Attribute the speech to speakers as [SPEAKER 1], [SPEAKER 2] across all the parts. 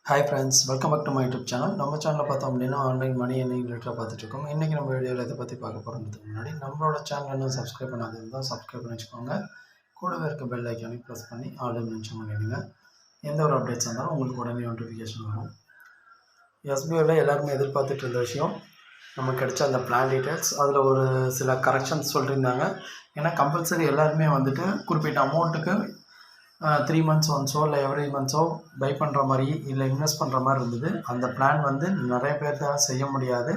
[SPEAKER 1] Hi friends, welcome back to my YouTube channel. நம்ம சேனலில் பார்த்தோம் அப்படின்னா ஆன்லைன் மணி என்ன ரிலேட்டடாக பார்த்துட்ருக்கோம். இன்றைக்கி நம்ம வீடியோவில் இதை பற்றி பார்க்க போகிறதுக்கு முன்னாடி நம்மளோட சேனல் இன்னும் சப்ஸ்கிரைப் பண்ணாது இருந்தால் சப்ஸ்கிரைப் பண்ணி வச்சுக்கோங்க. கூடவே இருக்க பெல் ஐக்கானை ப்ரெஸ் பண்ணி ஆல்ரெடி மென்ஷன் பண்ணிவிடுங்க. எந்த ஒரு அப்டேட்ஸ் இருந்தாலும் உங்களுக்கு உடனே நோட்டிஃபிகேஷன் வரும். எஸ்பிஐயில் எல்லாருமே எதிர்பார்த்துட்டு இருந்த விஷயம் நமக்கு கிடைச்ச அந்த பிளான் டீட்டெயில்ஸ், அதில் ஒரு சில கரெக்ஷன்ஸ் சொல்லியிருந்தாங்க. ஏன்னா கம்பல்சரி எல்லாருமே வந்துட்டு குறிப்பிட்ட அமௌண்ட்டுக்கு 3 months ஒன்ஸோ இல்லை எவ்ரி மந்த்ஸோ பை பண்ணுற மாதிரி இல்லை இன்வெஸ்ட் பண்ணுற மாதிரி இருந்தது. அந்த பிளான் வந்து நிறைய பேர் தான் செய்ய முடியாது.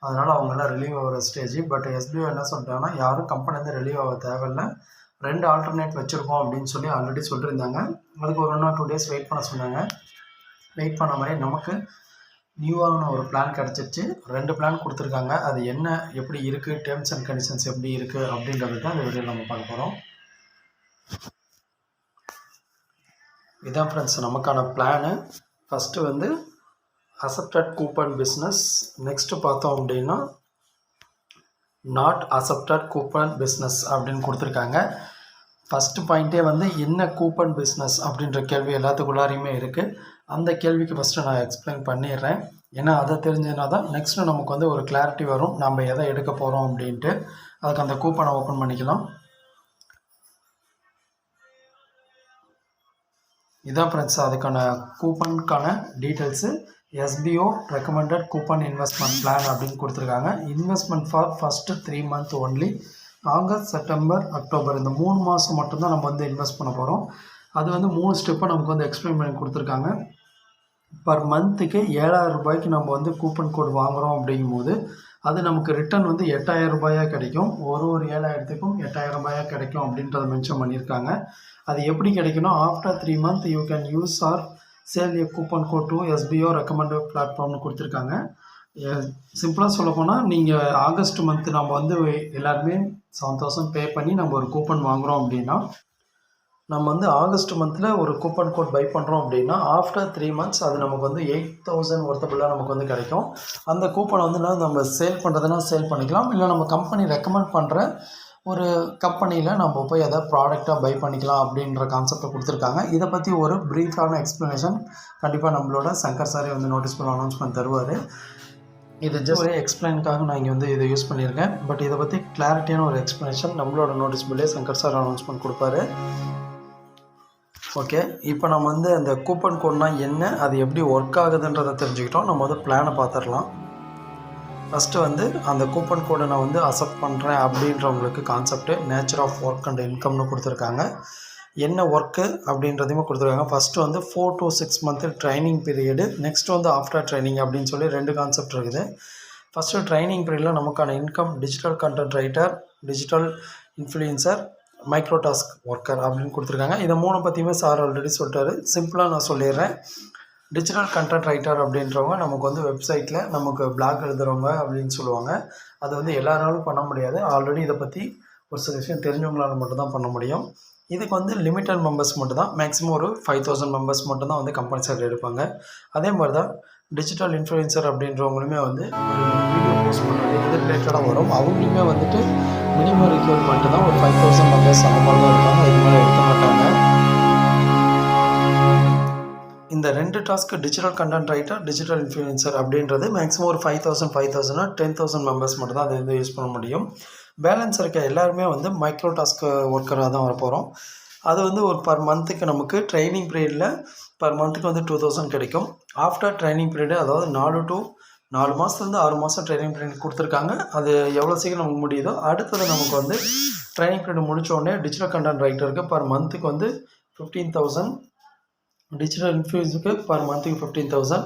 [SPEAKER 1] அதனால் அவங்களாம் ரிலீவ் ஆகிற ஸ்டேஜ். பட் எஸ்பிஐ என்ன சொல்லிட்டாங்கன்னா, யாரும் கம்பெனி வந்து ரிலீவ் ஆக தேவையில்லை, 2 ஆல்டர்னேட் வச்சுருக்கோம் அப்படின்னு சொல்லி ஆல்ரெடி சொல்லியிருந்தாங்க. அதுக்கு ஒரு 1 or 2 days வெயிட் பண்ண சொன்னாங்க. வெயிட் பண்ண மாதிரி நமக்கு நியூவான ஒரு பிளான் கிடச்சிருச்சு. 2 பிளான் கொடுத்துருக்காங்க. அது என்ன, எப்படி இருக்குது, டேர்ம்ஸ் அண்ட் கண்டிஷன்ஸ் எப்படி இருக்குது அப்படின்றது தான் இந்த வீடியோவில் நம்ம பார்க்க போகிறோம். இதான் ஃப்ரெண்ட்ஸ் நமக்கான பிளானு. ஃபஸ்ட்டு வந்து அக்செப்டட் கூப்பன் பிஸ்னஸ். நெக்ஸ்ட்டு பார்த்தோம் அப்படின்னா நாட் அக்செப்டட் கூப்பன் பிஸ்னஸ் அப்படின்னு கொடுத்துருக்காங்க. ஃபஸ்ட்டு பாயிண்ட்டே வந்து என்ன கூப்பன் பிஸ்னஸ் அப்படின்ற கேள்வி எல்லாத்துக்குள்ளாரையுமே இருக்குது. அந்த கேள்விக்கு ஃபஸ்ட்டு நான் எக்ஸ்பிளைன் பண்ணிடுறேன். ஏன்னா அதை தெரிஞ்சதுனா தான் நெக்ஸ்ட்டு நமக்கு வந்து ஒரு கிளாரிட்டி வரும், நம்ம எதை எடுக்க போகிறோம் அப்படின்ட்டு. அதுக்கு அந்த கூப்பனை ஓப்பன் பண்ணிக்கலாம். இதான் ஃப்ரெண்ட்ஸ் அதுக்கான கூப்பனுக்கான details. SPO recommended coupon investment plan அப்படின்னு கொடுத்துருக்காங்க. Investment for first 3 months only. August, September, October இந்த 3 மாதம் மட்டும்தான் நம்ம வந்து இன்வெஸ்ட் பண்ண போகிறோம். அது வந்து 3 ஸ்டெப்பை நமக்கு வந்து எக்ஸ்பிளைன் பண்ணி கொடுத்துருக்காங்க. பர் மந்த்துக்கு 7,000 ரூபாய்க்கு நம்ம வந்து கூப்பன் கோட் வாங்குகிறோம் அப்படிங்கும்போது அது நமக்கு ரிட்டர்ன் வந்து 8,000 ரூபாயாக கிடைக்கும். ஒரு 7,000த்துக்கும் 8,000 ரூபாயாக கிடைக்கும் அப்படின்றத மென்ஷன் பண்ணியிருக்காங்க. அது எப்படி கிடைக்குன்னா, after 3 months you can use or sell a coupon code to SPO recommended பிளாட்ஃபார்ம்னு கொடுத்துருக்காங்க. சிம்பிளாக சொல்ல போனால், நீங்கள் ஆகஸ்ட் மந்த்து நம்ம வந்து எல்லாருமே 7,000 பே பண்ணி நம்ம ஒரு கூப்பன் வாங்குகிறோம் அப்படின்னா, நம்ம வந்து ஆகஸ்ட் மந்தில் ஒரு கூப்பன் கோட் பை பண்ணுறோம் அப்படின்னா ஆஃப்டர் 3 months அது நமக்கு வந்து 8,000 ஒர்த்தபுளாக நமக்கு வந்து கிடைக்கும். அந்த கூப்பனை வந்து நம்ம சேல் பண்ணுறதுனா சேல் பண்ணிக்கலாம், இல்லை நம்ம கம்பெனி ரெக்கமெண்ட் பண்ணுற ஒரு கம்பெனியில் நம்ம போய் அதை ப்ராடக்டாக பை பண்ணிக்கலாம் அப்படின்ற கான்செப்டை கொடுத்துருக்காங்க. இதை பற்றி ஒரு ப்ரீஃபான எக்ஸ்ப்ளனேஷன் கண்டிப்பாக நம்மளோட சங்கர் சாரே வந்து நோட்டீஸ் பண்ண அனௌன்ஸ்மெண்ட் தருவார். இது ஜஸ்ட் ஒரு எக்ஸ்பிளைனுக்காக நான் இங்கே வந்து இதை யூஸ் பண்ணியிருக்கேன். பட் இதை பற்றி கிளாரிட்டியான ஒரு எக்ஸ்ப்ளனேஷன் நம்மளோட நோட்டீஸ் பில்லே சங்கர் சார் அனௌன்ஸ்மெண்ட் கொடுப்பாரு. ஓகே, இப்போ நம்ம வந்து அந்த கூப்பன் கோட்னா என்ன, அது எப்படி ஒர்க் ஆகுதுன்றதை தெரிஞ்சுக்கிட்டோம். நம்ம வந்து பிளானை பார்த்துடலாம். ஃபஸ்ட்டு வந்து அந்த கூப்பன் கோடை நான் வந்து அக்செப்ட் பண்ணுறேன் அப்படின்றவங்களுக்கு concept nature of work and இன்கம்னு கொடுத்துருக்காங்க. என்ன ஒர்க்கு அப்படின்றதையுமே கொடுத்துருக்காங்க. ஃபஸ்ட்டு வந்து 4 to 6 month training period, next வந்து ஆஃப்டர் ட்ரைனிங் அப்படின்னு சொல்லி 2 கான்செப்ட் இருக்குது. ஃபஸ்ட்டு ட்ரைனிங் பீரியடில் நமக்கான income digital content writer, digital influencer, micro task worker அப்படின்னு கொடுத்துருக்காங்க. இதை 3 பற்றியுமே சார் ஆல்ரெடி சொல்லிட்டாரு. சிம்பிளாக நான் சொல்லிடுறேன். டிஜிட்டல் கண்டென்ட் ரைட்டர் அப்படின்றவங்க நமக்கு வந்து வெப்சைட்டில் நமக்கு பிளாக் எழுதுகிறவங்க அப்படின்னு சொல்லுவாங்க. அது வந்து எல்லாராலும் பண்ண முடியாது. ஆல்ரெடி இதை பற்றி ஒரு சில விஷயம் தெரிஞ்சவங்களால் மட்டும்தான் பண்ண முடியும். இதுக்கு வந்து லிமிட்டட் மெம்பர்ஸ் மட்டும்தான், மேக்ஸிமம் ஒரு 5,000 மெம்பர்ஸ் மட்டும்தான் வந்து கம்பெனி சைடில் எடுப்பாங்க. அதே மாதிரி தான் டிஜிட்டல் இன்ஃப்ளூயன்சர் அப்படின்றவங்களுமே வந்து ஒரு வீடியோ போஸ்ட் பண்ணுறது இது ரிலேட்டடாக வரும். அவங்களுமே வந்துட்டு மினிமம் ரிக்வயர்மெண்ட்டு தான் ஒரு 5,000 மெம்பர்ஸ் அந்த மாதிரி தான் இருப்பாங்க. இது மாதிரி எடுக்க மாட்டாங்க. இந்த 2 task digital content writer, digital influencer அப்படின்றது மேக்ஸிமம் ஒரு 5,000 10,000 மெம்பர்ஸ் மட்டும் தான் அதை வந்து யூஸ் பண்ண முடியும். பேலன்ஸ் இருக்க எல்லாருமே வந்து மைக்ரோ டாஸ்க் ஒர்க்கராக தான் வரப்போகிறோம். அது வந்து ஒரு பர் மந்த்துக்கு நமக்கு ட்ரைனிங் பீரியடில் பர் மந்த்துக்கு வந்து 2,000 கிடைக்கும். ஆஃப்டர் ட்ரைனிங் பீரியடு, அதாவது 4 மாதத்துலேருந்து 6 மாதம் ட்ரைனிங் பீரியட் கொடுத்துருக்காங்க. அது எவ்வளோ சீக்கிரம் நமக்கு முடியுதோ அடுத்தது நமக்கு வந்து ட்ரைனிங் பீரியட் முடித்தோடனே டிஜிட்டல் கண்டென்ட் ரைட்டருக்கு பர் மந்த்துக்கு வந்து 15,000, டிஜிட்டல் இன்ஃப்ளூயன்ஸுக்கு பர் மந்த்துக்கு 15,000,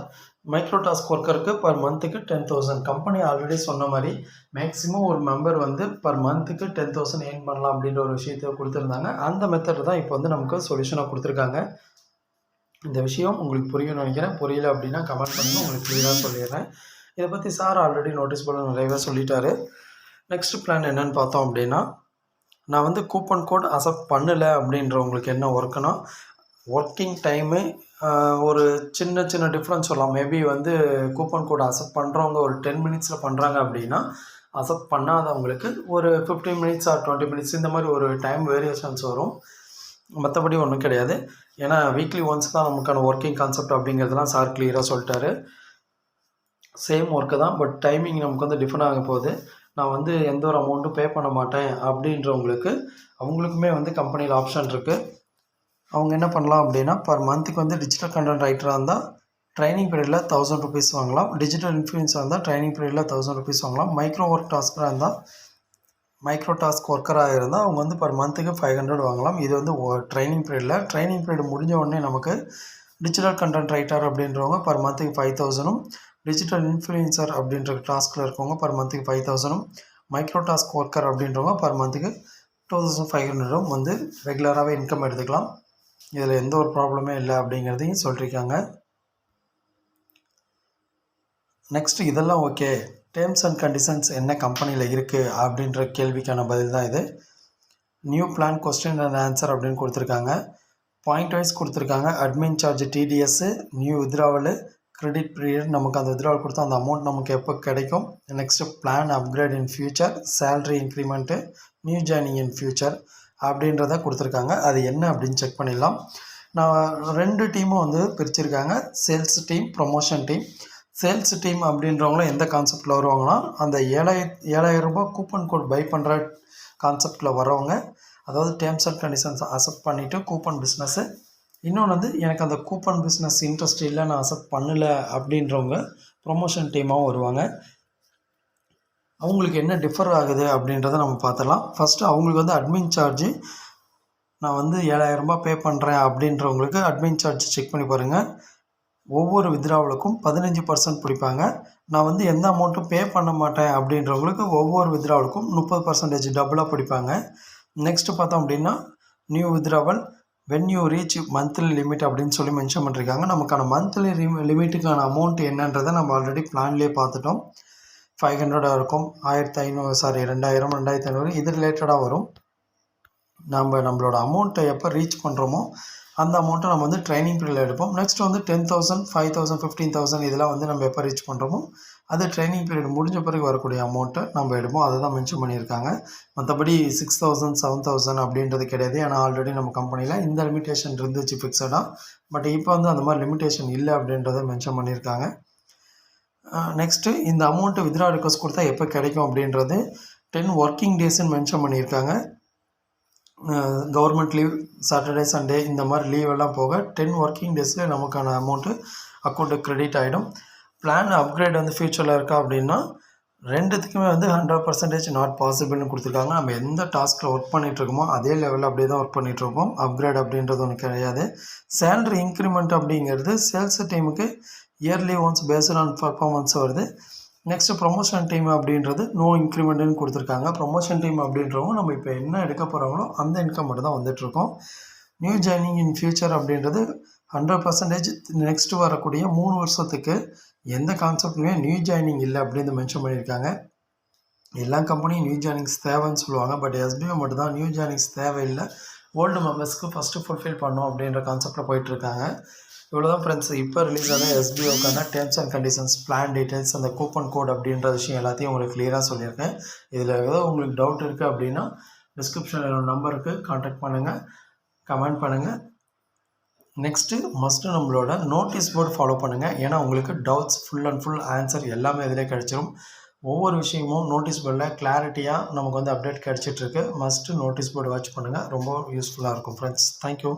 [SPEAKER 1] மைக்ரோ டாஸ்க் ஒர்க்கருக்கு பர் மந்த்துக்கு 10,000. கம்பெனி ஆல்ரெடி சொன்ன மாதிரி மேக்ஸிமம் ஒரு மெம்பர் வந்து பர் மந்த்துக்கு 10,000 ஏர்ன் பண்ணலாம் அப்படின்ற ஒரு விஷயத்தை கொடுத்துருந்தாங்க. அந்த மெத்தட் தான் இப்போ வந்து நமக்கு சொல்யூஷனாக கொடுத்துருக்காங்க. இந்த விஷயம் உங்களுக்கு புரியும்னு நினைக்கிறேன். புரியல அப்படின்னா கமெண்ட் பண்ணுங்கள், உங்களுக்கு கிளியராக சொல்லிடுறேன். இதை பற்றி சார் ஆல்ரெடி நோட்டீஸ் போர்டில் நிறையவே சொல்லிட்டாரு. நெக்ஸ்ட் பிளான் என்னென்னு பார்த்தோம் அப்படின்னா, நான் வந்து கூப்பன் கோட் அக்செப்ட் பண்ணலை அப்படின்றவங்களுக்கு என்ன ஒர்க்குனா, ஒர்க்கிங் டைமு ஒரு சின்ன டிஃப்ரென்ஸ் சொல்லலாம். மேபி வந்து கூப்பன் கோட் அக்செப்ட் பண்ணுறவங்க ஒரு 10 minutes பண்ணுறாங்க அப்படின்னா, அக்செப்ட் பண்ணாதவங்களுக்கு ஒரு 15 minutes or 20 minutes இந்த மாதிரி ஒரு டைம் வேரியேஷன்ஸ் வரும். மற்றபடி ஒன்றும் கிடையாது. ஏன்னா வீக்லி ஒன்ஸ் தான் நமக்கான ஒர்க்கிங் கான்செப்ட் அப்படிங்கிறதுலாம் சார் கிளியராக சொல்லிட்டாரு. சேம் ஒர்க்கு தான், பட் டைமிங் நமக்கு வந்து டிஃபரெண்ட் ஆக போகுது. நான் வந்து எந்த ஒரு அமௌண்ட்டும் பே பண்ண மாட்டேன் அப்படின்றவங்களுக்கு அவங்களுக்குமே வந்து கம்பெனியில் ஆப்ஷன் இருக்குது. அவங்க என்ன பண்ணலாம் அப்படின்னா, பர் மந்த்துக்கு வந்து டிஜிட்டல் கண்டென்ட் ரைட்டராக இருந்தால் ட்ரைனிங் பீரியடில் 1000 ருபீஸ் வாங்கலாம். டிஜிட்டல் இன்ஃப்ளூயன்ஸாக இருந்தால் ட்ரைனிங் பீரியடில் 1000 ருபீஸ் வாங்கலாம். மைக்ரோ டாஸ்க் ஒர்க்கராக இருந்தால் அவங்க வந்து பர் மந்த்துக்கு 500 வாங்கலாம். இது வந்து ட்ரைனிங் பீரியட் முடிஞ்ச உடனே நமக்கு டிஜிட்டல் கண்டென்ட் ரைட்டர் அப்படின்றவங்க பர் மந்த்துக்கு 5000ம், டிஜிட்டல் இன்ஃப்ளூயன்சர் அப்படின்ற டாஸ்கில் இருக்கவங்க பர் மந்த்துக்கு 5000ம், மைக்ரோ டாஸ்க் ஒர்க்கர் அப்படின்றவங்க பர் மந்த்துக்கு 2500ம் வந்து ரெகுலராகவே இன்கம் எடுத்துக்கலாம். இதில் எந்த ஒரு ப்ராப்ளமே இல்லை அப்படிங்கிறதையும் சொல்லியிருக்காங்க. நெக்ஸ்ட் இதெல்லாம் ஓகே, டேர்ம்ஸ் அண்ட் கண்டிஷன்ஸ் என்ன கம்பெனியில் இருக்குது அப்படின்ற கேள்விக்கான பதில் தான் இது. New plan question and answer அப்படின்னு கொடுத்துருக்காங்க. பாயிண்ட் வைஸ் கொடுத்துருக்காங்க. Admin charge TDS, new withdrawal, credit period, நமக்கு அந்த வித்ராவல் கொடுத்தா அந்த அமௌண்ட் நமக்கு எப்போ கிடைக்கும், next plan upgrade in future, salary increment, new joining in future அப்படின்றத கொடுத்துருக்காங்க. அது என்ன அப்படின்னு செக் பண்ணிடலாம். நான் 2 டீமும் வந்து பிரிச்சுருக்காங்க, sales team, promotion team. Sales team அப்படின்றவங்களும் எந்த கான்செப்டில் வருவாங்கன்னா, அந்த 7000 ரூபாய் கூப்பன் கோட் பை பண்ணுற கான்செப்டில் வரவங்க, அதாவது டேர்ம்ஸ் அண்ட் கண்டிஷன்ஸ் அக்செப்ட் பண்ணிவிட்டு கூப்பன் பிஸ்னஸ்ஸு. இன்னொன்று வந்து எனக்கு அந்த கூப்பன் பிஸ்னஸ் இன்ட்ரெஸ்ட் இல்லை, நான் அக்செப்ட் பண்ணலை அப்படின்றவங்க ப்ரொமோஷன் டீமாகவும் வருவாங்க. அவங்களுக்கு என்ன டிஃபர் ஆகுது அப்படின்றத நம்ம பார்த்துடலாம். ஃபஸ்ட்டு அவங்களுக்கு வந்து அட்மின் சார்ஜு, நான் வந்து 7000 ரூபாய் பே பண்ணுறேன் அப்படின்றவங்களுக்கு அட்மின் சார்ஜ் செக் பண்ணி பாருங்கள். ஒவ்வொரு வித்ராவலுக்கும் 15% பிடிப்பாங்க. நான் வந்து எந்த அமௌண்ட்டும் பே பண்ண மாட்டேன் அப்படின்றவங்களுக்கு ஒவ்வொரு வித்ராவலுக்கும் 30% டபுளாக பிடிப்பாங்க. நெக்ஸ்ட்டு பார்த்தோம் அப்படின்னா, new withdrawal when you reach monthly limit அப்படின்னு சொல்லி மென்ஷன் பண்ணியிருக்காங்க. நமக்கான மந்த்லி லிமிட்டுக்கான அமௌண்ட் என்னன்றதை நம்ம ஆல்ரெடி பிளான்லேயே பார்த்துட்டோம். 500 இருக்கும், 2000, 2500 இது ரிலேட்டடாக வரும். நம்மளோட அமௌண்ட்டை எப்போ ரீச் பண்ணுறோமோ அந்த அமௌண்ட்டை நம்ம வந்து ட்ரைனிங் பீரியடில் எடுப்போம். நெக்ஸ்ட் வந்து 10,000, 5,000, 15,000 இதெல்லாம் வந்து நம்ம எப்போ ரீச் பண்ணுறோமோ அது ட்ரைனிங் பீரியட் முடிஞ்ச பிறகு வரக்கூடிய அமௌண்ட்டை நம்ம எடுப்போம். அதை தான் மென்ஷன் பண்ணியிருக்காங்க. மற்றபடி 6,000, 7,000 அப்படின்றது கிடையாது. ஏன்னா ஆல்ரெடி நம்ம கம்பெனியில் இந்த லிமிட்டேஷன் இருந்துச்சு ஃபிக்ஸடாக. பட் இப்போ வந்து அந்த மாதிரி லிமிட்டேஷன் இல்லை அப்படின்றத மென்ஷன் பண்ணியிருக்காங்க. நெக்ஸ்ட்டு இந்த அமௌண்ட்டு வித்ரா ரிக்வஸ்ட் கொடுத்தா எப்போ கிடைக்கும் அப்படின்றது 10 ஒர்க்கிங் டேஸ்ன்னு மென்ஷன் பண்ணியிருக்காங்க. கவர்மெண்ட் லீவ், சாட்டர்டே, சண்டே இந்த மாதிரி லீவ் எல்லாம் போக 10 ஒர்க்கிங் டேஸில் நமக்கான அமௌண்ட்டு அக்கௌண்ட்டுக்கு கிரெடிட் ஆகிடும். பிளான் அப்கிரேட் வந்து ஃபியூச்சரில் இருக்கா அப்படின்னா ரெண்டுத்துக்குமே வந்து 100% நாட் பாசிபிள்னு கொடுத்துருக்காங்க. நம்ம எந்த டாஸ்கில் ஒர்க் பண்ணிகிட்ருக்கோமோ அதே லெவலில் அப்படியே தான் ஒர்க் பண்ணிகிட்ருப்போம். அப்கிரேட் அப்படின்றது ஒன்று கிடையாது. சேலரி இன்க்ரிமெண்ட் அப்படிங்கிறது சேல்ஸ் டீமுக்கு yearly once based on performance வருது. நெக்ஸ்ட்டு ப்ரொமோஷன் டீம் அப்படின்றது நோ இன்க்ரிமெண்ட்டுன்னு கொடுத்துருக்காங்க. ப்ரொமோஷன் டீம் அப்படின்றவங்க நம்ம இப்போ என்ன எடுக்க போகிறாங்களோ அந்த இன்கம் மட்டும் தான் வந்துட்டுருக்கோம். நியூ ஜாயினிங் இன் ஃபியூச்சர் அப்படின்றது 100% நெக்ஸ்ட்டு வரக்கூடிய 3 வருஷத்துக்கு எந்த கான்செப்ட்லையுமே நியூ ஜாயினிங் இல்லை அப்படின்னு மென்ஷன் பண்ணியிருக்காங்க. எல்லா கம்பெனியும் நியூ ஜாயினிங்ஸ் தேவைன்னு சொல்லுவாங்க. பட் எஸ்பிஓ மட்டும் தான் நியூ ஜாயினிங்ஸ் தேவையில்லை, ஓல்டு மெம்பர்ஸ்க்கு ஃபஸ்ட்டு ஃபுல்ஃபில் பண்ணோம் அப்படின்ற கான்செப்டில் போயிட்டுருக்காங்க. இவ்வளோதான் ஃப்ரெண்ட்ஸ். இப்போ ரிலீஸ் ஆன எஸ்பிஓக்கான terms and conditions, plan details, அந்த கூப்பன் கோட் அப்படின்ற விஷயம் எல்லாத்தையும் உங்களுக்கு கிளியராக சொல்லியிருக்கேன். இதில் ஏதோ உங்களுக்கு டவுட் இருக்குது அப்படின்னா டிஸ்கிரிப்ஷனில் நம்பருக்கு கான்டாக்ட் பண்ணுங்கள், கமெண்ட் பண்ணுங்கள். நெக்ஸ்ட்டு மஸ்ட்டு நம்மளோட நோட்டீஸ் போர்டு ஃபாலோ பண்ணுங்கள். ஏன்னா உங்களுக்கு doubts full and full answer எல்லாமே இதிலே கிடச்சிரும். ஒவ்வொரு விஷயமும் நோட்டீஸ் போர்டில் கிளாரிட்டியாக நமக்கு வந்து அப்டேட் கிடச்சிட்ருக்கு. மஸ்ட்டு நோட்டீஸ் போர்டு வாட்ச் பண்ணுங்கள், ரொம்ப யூஸ்ஃபுல்லாக இருக்கும் ஃப்ரெண்ட்ஸ். தேங்க்யூ.